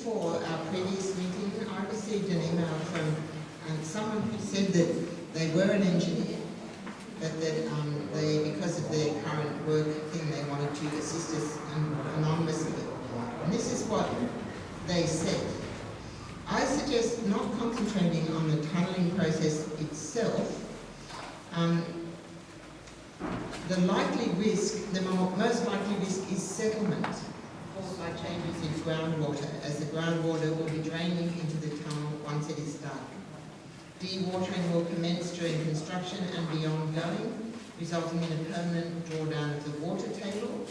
before our previous meeting, I received an email from someone who said that they were an engineer, but that they, because of their current work thing, they wanted to assist us anonymously. And this is what they said. I suggest not concentrating on the tunnelling process itself. The likely risk, the most likely risk is settlement caused by changes in groundwater, as the groundwater will be draining into the tunnel once it is dug. Dewatering will commence during construction and be ongoing, resulting in a permanent drawdown of the water table.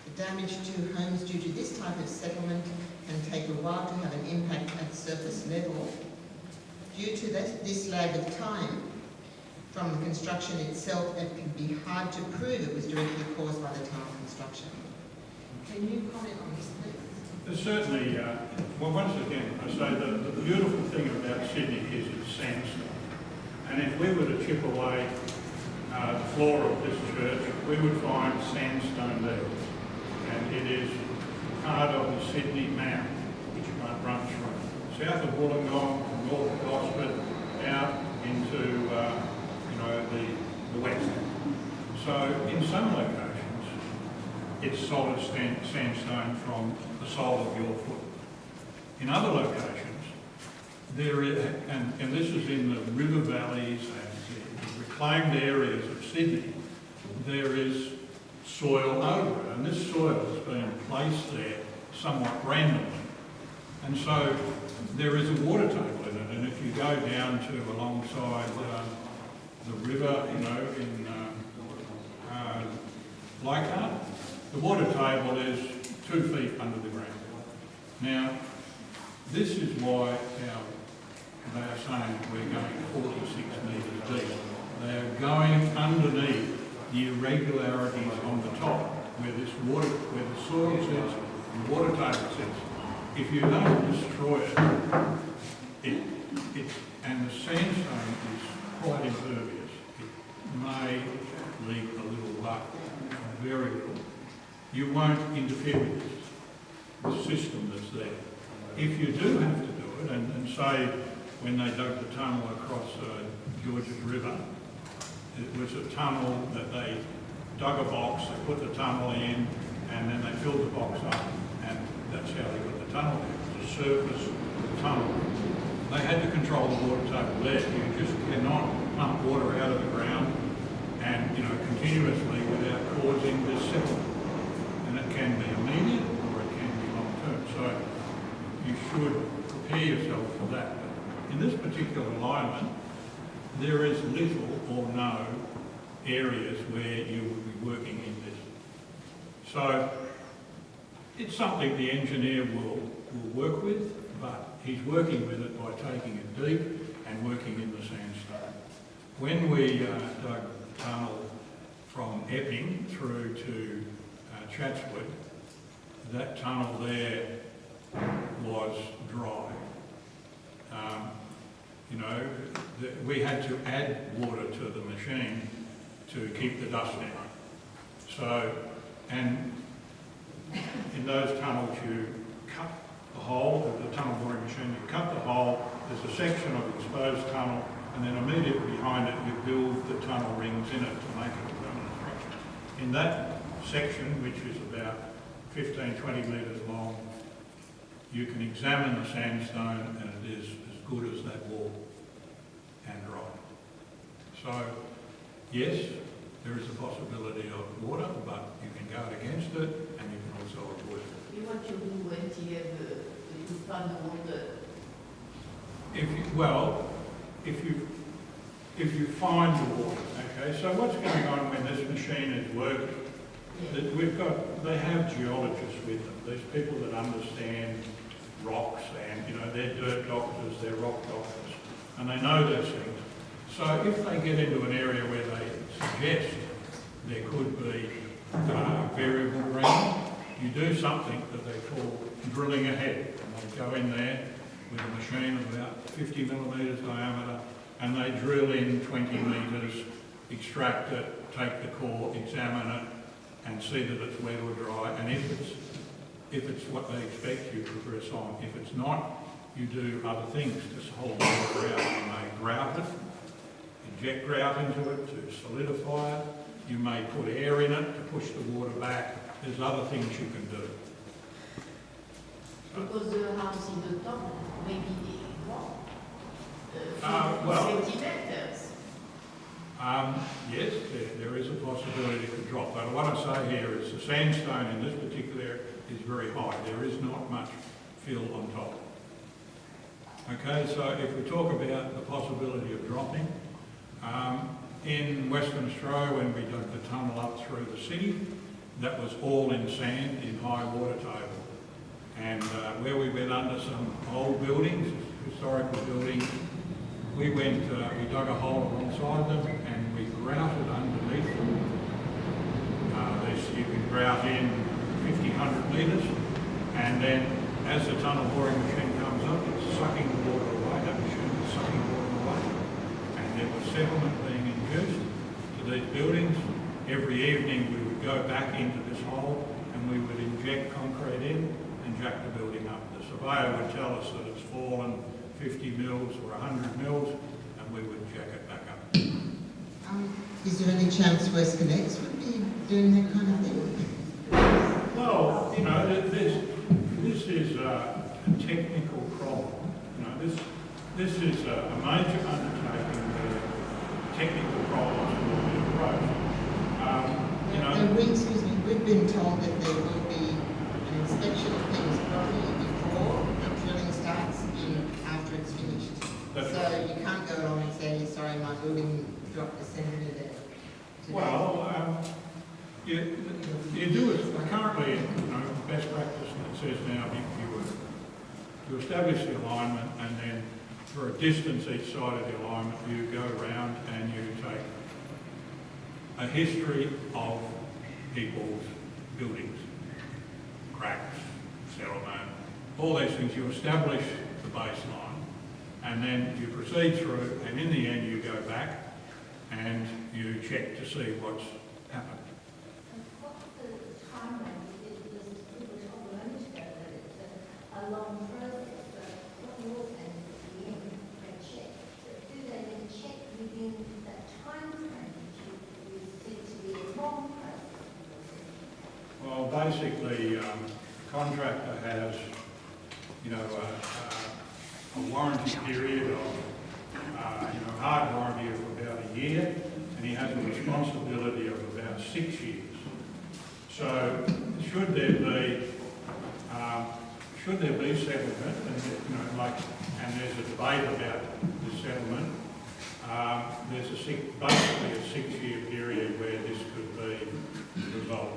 The damage to homes due to this type of settlement can take a while to have an impact at surface level. Due to this lag of time from the construction itself, it can be hard to prove it was directly caused by the tunnel construction. Can you comment on this, please? There's certainly, well, once again, I say that the beautiful thing about Sydney is its sandstone. And if we were to chip away the floor of this church, we would find sandstone there. And it is part of the Sydney map, which runs from south of Wollongong, north of Gosford, out into the west. So in some locations, it's solid sandstone from the sole of your foot. In other locations, there is, and this is in the river valleys and the reclaimed areas of Sydney, there is soil over it, and this soil has been placed there somewhat randomly. And so there is a water table in it, and if you go down to alongside the river, in Leichhardt, the water table is 2 feet under the ground. Now, this is why they are saying we're going 46 metres deep. They are going underneath the irregularities on the top, where this water, where the soil sits and the water table sits. If you don't destroy it, and the sandstone is quite impervious, it may leak a little, but very little. You won't interfere with the system that's there. If you do have to do it, and say when they dug the tunnel across Georges River, it was a tunnel that they dug a box, they put the tunnel in, and then they filled the box up, and that's how they got the tunnel in. It was a surface tunnel. They had to control the water table there. You just cannot pump water out of the ground and continuously without causing this settlement. And it can be immediate or it can be long term. So you should prepare yourself for that. But in this particular alignment, there is little or no areas where you will be working in this. So it's something the engineer will work with, but he's working with it by taking it deep and working in the sandstone. When we dug the tunnel from Epping through to Chatswood, that tunnel there was dry. We had to add water to the machine to keep the dust down. So, and in those tunnels you cut the hole of the tunnel boring machine, you cut the hole, there's a section of exposed tunnel, and then immediately behind it you build the tunnel rings in it to make it a permanent structure. In that section, which is about 15-20 metres long, you can examine the sandstone and it is as good as that wall and dry. So, yes, there is a possibility of water, but you can guard against it and you can also avoid it. Et what you do when you have the water? If you find the water, okay, so what's going on when this machine is working? Yeah. They have geologists with them. There's people that understand rocks and, they're dirt doctors, they're rock doctors, and they know those things. So if they get into an area where they suggest there could be variable ground, you do something that they call drilling ahead. And they go in there with a machine of about 50 millimetres diameter, and they drill in 20 metres, extract it, take the core, examine it, and see that it's wet or dry. And if it's if it's what they expect, you progress on. If it's not, you do other things to hold the water out. You may grout it, inject grout into it to solidify it. You may put air in it to push the water back. There's other things you can do. Because the house in the top, maybe well, centimeters. Yes, there is a possibility it could drop. But what I say here is the sandstone in this particular area is very high. There is not much fill on top. Okay, so if we talk about the possibility of dropping, in Western Australia, when we dug the tunnel up through the city, that was all in sand in high water table. And where we went under some old buildings, historical buildings, we dug a hole alongside them and we grouted underneath them. You can grout in 50, 100 metres, and then as the tunnel boring machine comes up, it's sucking the water away. That machine is sucking water away. And there was settlement being induced to these buildings. Every evening we would go back into this hole and we would inject concrete in and jack the building up. The surveyor would tell us that it's fallen 50 mils or 100 mils, and we would jack it back up. Is there any chance WestConnex would be doing that kind of thing? Well, you know, this is a technical problem. You know, this is a major undertaking where technical problems will be approached. You know, and we've been told that there will be an inspection of things properly before the drilling starts and after it's finished. So you can't go along and say, sorry, my building dropped a centimetre there. Well, you do it currently, you know, best practice that says now you establish the alignment, and then for a distance each side of the alignment you go around and you take a history of people's buildings, cracks, settlement, all these things. You establish the baseline and then you proceed through, and in the end you go back and you check to see what's happened. What's the timeline? Because people told me only ago that it's a long process, but what you're saying is at the end they check. But do they then check within that time frame which you see to be a long process? Well, basically, the contractor has, you know, a warranty period of, hard warranty of about a year, and he has a responsibility of about 6 years. So, should there be settlement, and there's a debate about the settlement, there's basically a 6-year period where this could be resolved.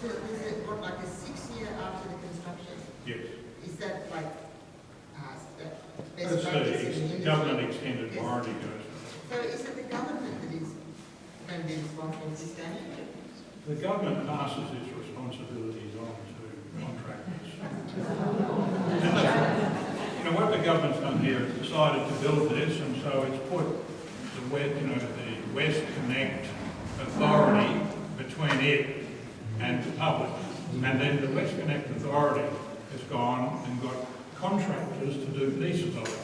So is it what, like a 6 year after the construction? Yes. Is that like That's best practice in the the industry? government extended warranty goes. So is it the government that is going to be responsible for sustaining it? The government passes its responsibilities on to contractors. And what the government's done here is decided to build this, and so it's put the WestConnect authority between it and the public. And then the WestConnect authority has gone and got contractors to do pieces of it.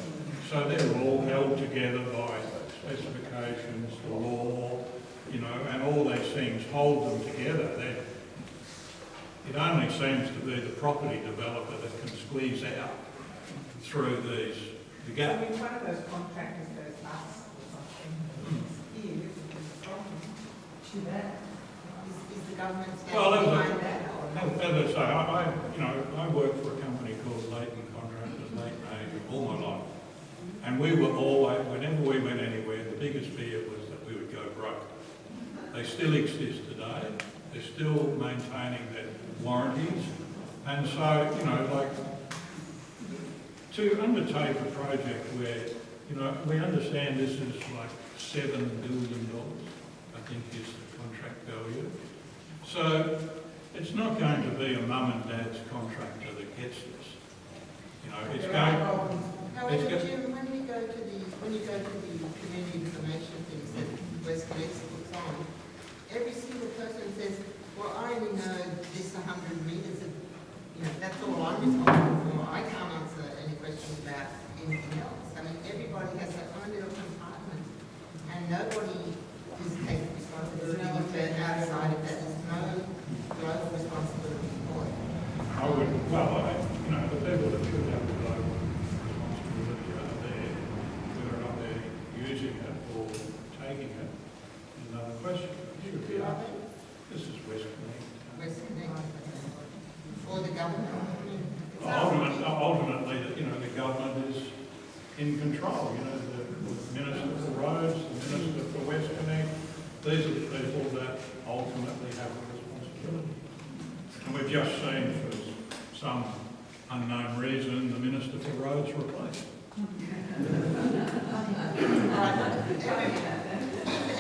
So they're all held together by specifications, the law, and all these things hold them together. It only seems to be the property developer that can squeeze out through the gap. I mean, one of those contractors goes us or something. Here, too bad. Is the government Well, standing behind that? as I say, I worked for a company called Leighton Contractors, Leighton Agent, all my life. And we were always, whenever we went anywhere, the biggest fear was that we would go broke. They still exist today. They're still maintaining their warranties. And so, to undertake a project where, we understand this is like $7 billion, I think is the contract value. So it's not going to be a mum and dad's contractor that gets this. It's going. However, Jim, when you go to the community information things, responsible for. I can't answer any questions about anything else. I mean, everybody has their own little compartment, and nobody is taking responsibility for outside of that. There's no global responsibility for it. I would, well, you know, the people that should have the global responsibility are there, whether or not they're using it or taking it is another question. It should be up. This is WestConnex. Or the government. I mean, it's Ultimately, you know, the government is in control. You know, the Minister for Roads, the Minister for WestConnex, these are the people that ultimately have a responsibility. And we've just seen, for some unknown reason, the Minister for Roads replaced. If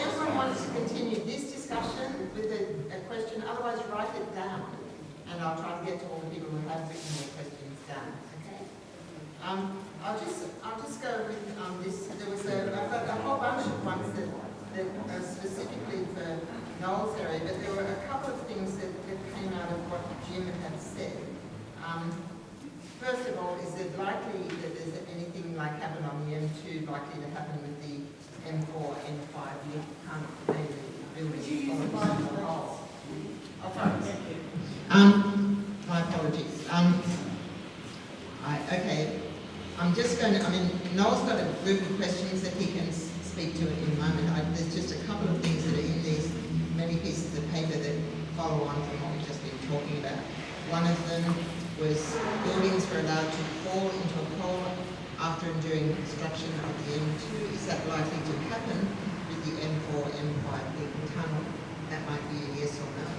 everyone wants to continue this discussion with a question, otherwise write it down, and I'll try to get to all the people who have written their questions down. Okay. I'll just go with this. I've got a whole bunch of ones that are specifically for Noel's area, but there were a couple of things that came out of what Jim had said. First of all, is it likely that there's anything like happened on the M2 likely to happen with the M4, M5? You can't maybe building holes. Oh, sorry. My apologies. Okay. I'm just going to, Noel's got a group of questions that he can speak to in a moment. There's just a couple of things that are in these many pieces of paper that follow on from what we've just been talking about. One of them was buildings were allowed to fall into a pole after and during construction of the M2. Is that likely to happen with the M4, M5 legal tunnel? That might be a yes or no.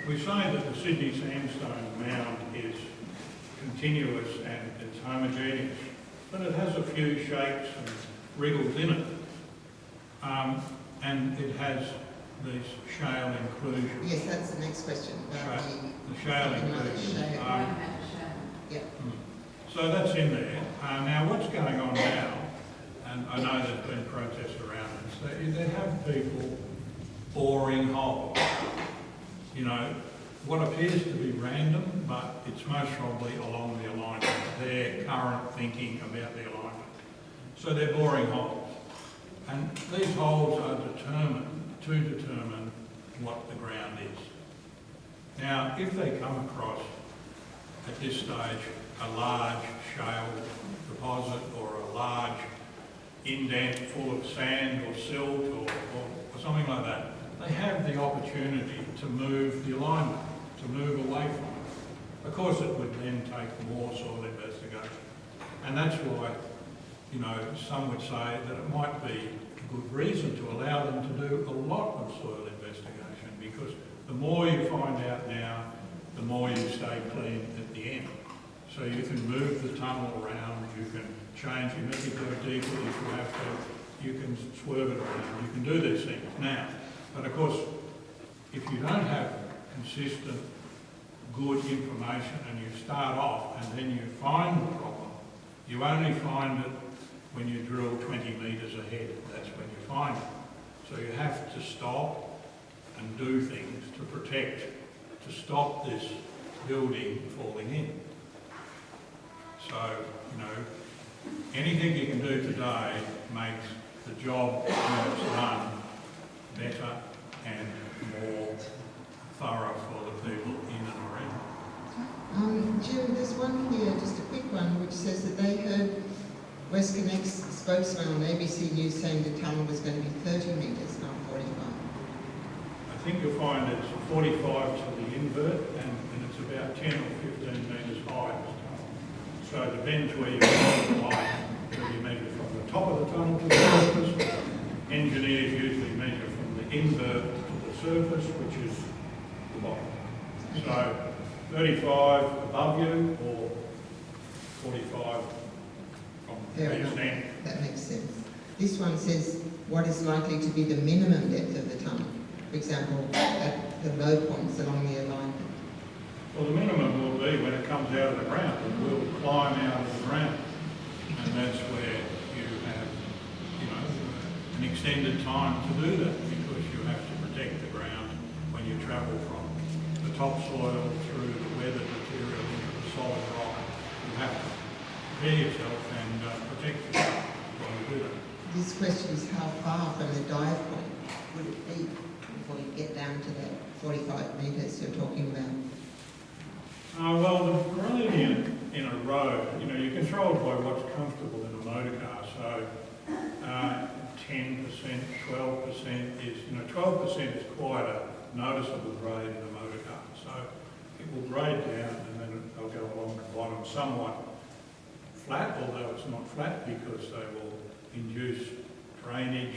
We say that the Sydney sandstone mound is continuous and it's homogeneous, but it has a few shapes and wriggles in it. And it has these shale inclusions. Yes, that's the next question. About The shale inclusions. Yep. So that's in there. Now what's going on now, and I know there's been protests around it, so they have people boring holes. You know, what appears to be random, but it's most probably along the alignment, their current thinking about the alignment. So they're boring holes. And these holes are determined to determine what the ground is. Now, if they come across, at this stage, a large shale deposit or a large indent full of sand or silt or something like that, they have the opportunity to move the alignment, to move away from it. Of course, it would then take more soil investigation. And that's why, you know, some would say that it might be a good reason to allow them to do a lot of soil investigation, because the more you find out now, the more you stay clean at the end. So you can move the tunnel around, you can change, you make it go deeper if you have to, you can swerve it around, you can do these things now. But of course, if you don't have consistent, good information and you start off and then you find the problem, you only find it when you drill 20 metres ahead. That's when you find it. So you have to stop and do things to protect, to stop this building falling in. So, you know, anything you can do today makes the job when it's done better and more thorough for the people in and around. Jim, there's one here, just a quick one, which says that they heard WestConnex spokesman on ABC News saying the tunnel was going to be 30 metres, not 45. I think you'll find it's 45 to the invert and it's about 10 or 15 metres high. So it depends where you measure the line. Whether you measure from the top of the tunnel to the surface. Engineers usually measure from the invert to the surface, which is the bottom. So 35 above you or 45 from the end. That makes sense. This one says what is likely to be the minimum depth of the tunnel. For example, at the low points along the alignment. Well, the minimum will be when it comes out of the ground. It will climb out of the ground. And that's where you have, you know, an extended time to do that, because you have to protect the ground when when you travel from the topsoil through the weathered material into the solid rock. You have to prepare yourself and protect yourself while you do that. This question is how far from the dive point would it be before you get down to that 45 metres you're talking about? Well, the gradient in a road, you're controlled by what's comfortable in a motor car. So 10%, 12% is, 12% is quite a noticeable grade in a motor car. So it will grade down and then they'll go along the bottom somewhat flat, although it's not flat because they will induce drainage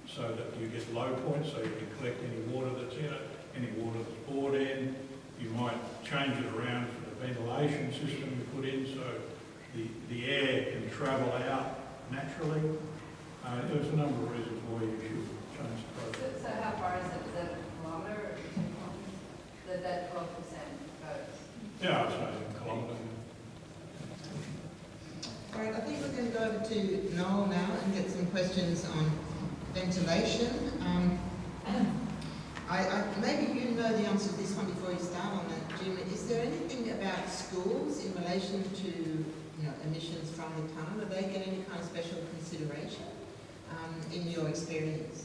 so that you get low points, so you can collect any water that's in it, any water that's poured in. You might change it around for the ventilation system you put in so the air can travel out naturally. There's a number of reasons why you should change the process. So how far is it? Is that a kilometre or 2 kilometres? That 12% goes? Yeah, I'd say a kilometre. All right, I think we're going to go over to Noel now and get some questions on ventilation. Maybe you know the answer to this one before you start on that, Jim. Is there anything about schools in relation to emissions from the tunnel? Do they get any kind of special consideration in your experience?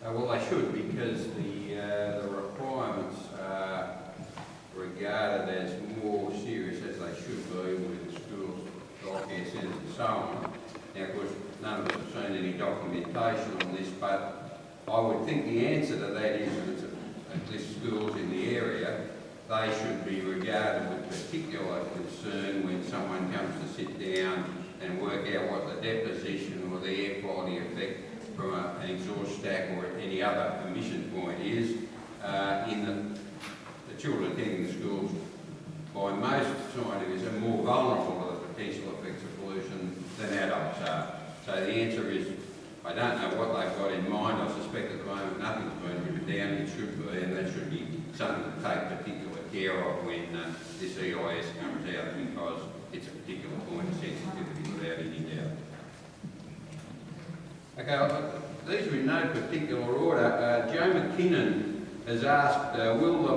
Well, they should, because the requirements are regarded as more serious as they should be with schools, childcare centres and so on. Now, of course, none of us have seen any documentation on this, but I would think the answer to that is that at least schools in the area, they should be regarded with particular concern when someone comes to sit down and work out what the deposition or the air quality effect from an exhaust stack or any other emission point is in the children attending the schools. By most scientists are more vulnerable to the potential effects of pollution than adults are. So the answer is, I don't know what they've got in mind. I suspect at the moment nothing's been written down. It should be, and that should be something to take particular care of when this EIS comes out, because it's a particular point of sensitivity without any doubt. Okay, these are in no particular order. Joe McKinnon has asked, will the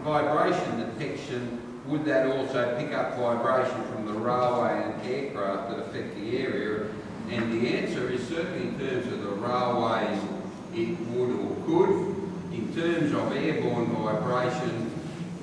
vibration detection, would that also pick up vibration from the railway and aircraft that affect the area? And the answer is certainly in terms of the railways, it would or could. In terms of airborne vibration,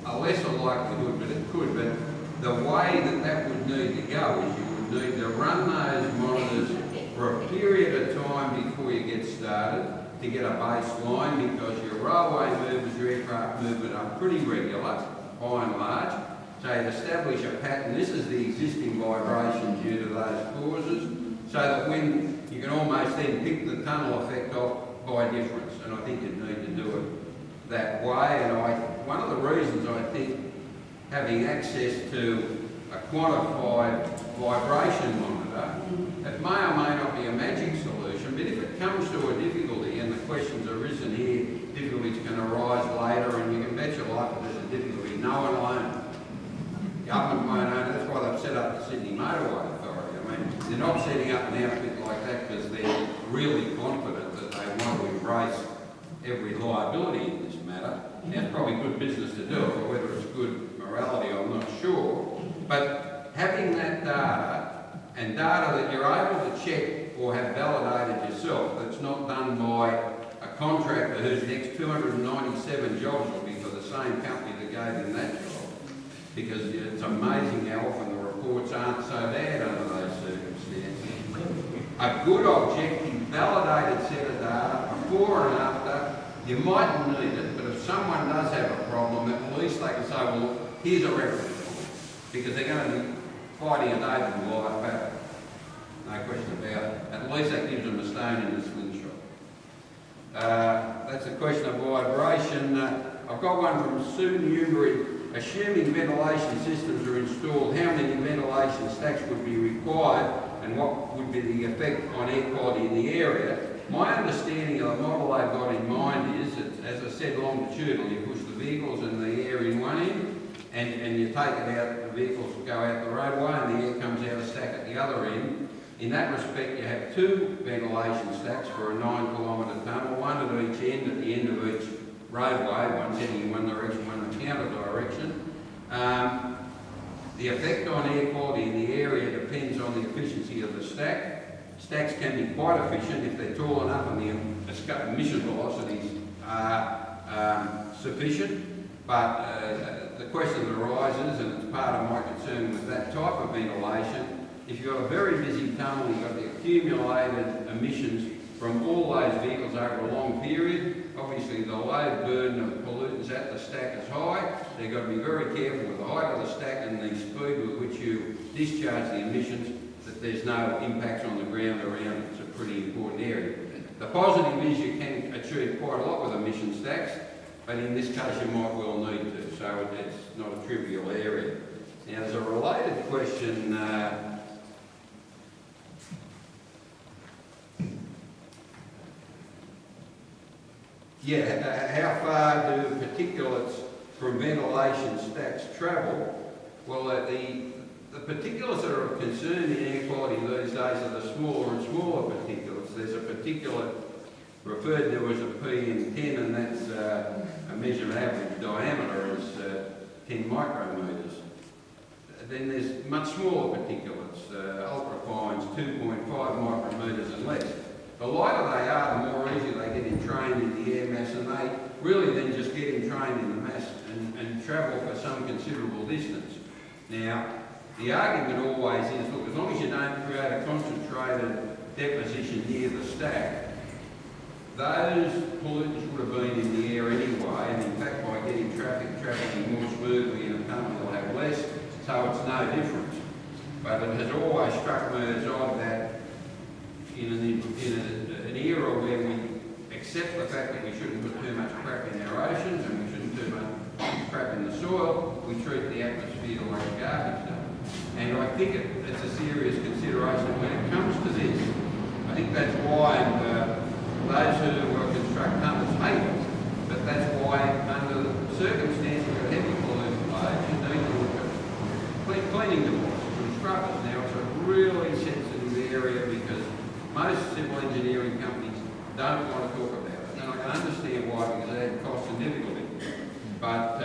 a lesser likelihood, but it could. But the way that would need to go is you would need to run those monitors for a period of time before you get started to get a baseline, because your railway movements, your aircraft movement are pretty regular, by and large. So you'd establish a pattern. This is the existing vibration due to those causes, so that when you can almost then pick the tunnel effect off by difference. And I think you'd need to do it that way. And one of the reasons I think having access to a quantified vibration monitor, it may or may not be a magic solution, but if it comes to a difficulty, and the question's arisen here, difficulties can arise later, and you can bet your life that there's a difficulty, no one will own it. Government won't own it. That's why they've set up the Sydney Motorway Authority. I mean, they're not setting up an outfit like that because they're really confident that they want to embrace every liability in this matter. Now, it's probably good business to do it, but whether it's good morality, I'm not sure. But having that data, and data that you're able to check or have validated yourself, that's not done by a contractor whose next 297 jobs will be for the same company that gave him that job. Because it's amazing how often the reports aren't so bad under those circumstances. A good, objective, validated set of data, before and after, you mightn't need it, but if someone does have a problem, at least they can say, well, here's a reference point, because they're going to be fighting a David and Goliath battle. No question about it. At least that gives them a stone in the slingshot. That's a question of vibration. I've got one from Sue Newbury. Assuming ventilation systems are installed, how many ventilation stacks would be required, and what would be the effect on air quality in the area? My understanding of the model they've got in mind is that, as I said, longitudinal, you push the vehicles and the air in one end, and you take it out, the vehicles go out the roadway, and the air comes out a stack at the other end. In that respect, you have 2 ventilation stacks for a 9-kilometre tunnel, one at each end, at the end of each roadway, one's heading in one direction, one in the counter direction. The effect on air quality in the area depends on the efficiency of the stack. Stacks can be quite efficient if they're tall enough and the emission velocities are sufficient. But the question that arises, and it's part of my concern with that type of ventilation, if you've got a very busy tunnel, you've got the accumulated emissions from all those vehicles over a long period, obviously the load burden of pollutants at the stack is high. So you've got to be very careful with the height of the stack and the speed with which you discharge the emissions, that there's no impacts on the ground around it. It's a pretty important area. The positive is you can achieve quite a lot with emission stacks, but in this case you might well need to, so it's not a trivial area. Now there's a related question, how far do particulates from ventilation stacks travel? Well, the particulates that are of concern in air quality these days are the smaller and smaller particulates. There's a particulate referred to as a PM10, and that's a measured average diameter is 10 micrometres. Then there's much smaller particulates, ultrafines, 2.5 micrometres and less. The lighter they are, the more easily they get entrained in the air mass, and they really then just get entrained in the mass and travel for some considerable distance. Now, the argument always is, look, as long as you don't create a concentrated deposition near the stack, those pollutants would have been in the air anyway, and in fact by getting trafficking more smoothly in a tunnel they'll have less, so it's no difference. But it has always struck me as odd that in an era where we accept the fact that we shouldn't put too much crap in our oceans and we shouldn't put too much crap in the soil, we treat the atmosphere like a garbage dump. And I think it's a serious consideration when it comes to this. I think that's why those who construct tunnels hate it, but that's why under the circumstances of heavy pollution loads, you need to look at cleaning devices and scrubbers. Now it's a really sensitive area because most civil engineering companies don't want to talk about it, and I can understand why, because they add cost and difficulty. But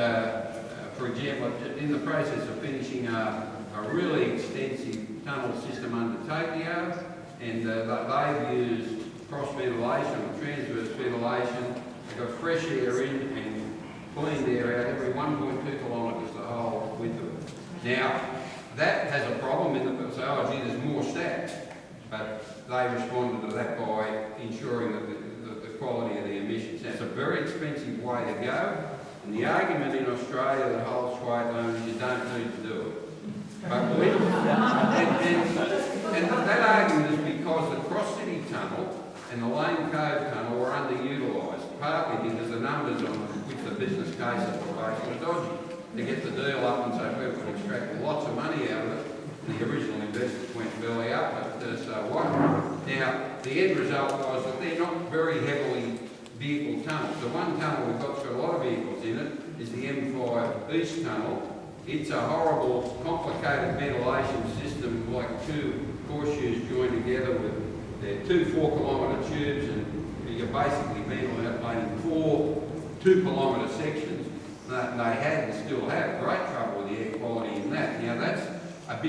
for example, in the process of finishing a really extensive tunnel system under Tokyo, and they've used cross ventilation or transverse ventilation. They've got fresh air in and clean air out every 1.2 kilometres the whole width of it. Now, that has a problem in that they say, oh gee, there's more stacks. But they responded to that by ensuring that the quality of the emissions. That's a very expensive way to go. And the argument in Australia that holds sway at the moment is you don't need to do it. But and that argument is because the Cross City Tunnel and the Lane Cove Tunnel were underutilised, partly because the numbers on which the business cases were based were dodgy. To get the deal up and so people could extract lots of money out of it, the original investors went belly up, but so what? Now, the end result was that they're not very heavily vehicle tunnels. The one tunnel we've got a lot of vehicles in it is the M5 East Tunnel. It's a horrible, complicated ventilation system, like two horseshoes joined together with their 2 4-kilometre tubes, and you're basically ventilating 4 2-kilometre sections. They had and still have great trouble with the air quality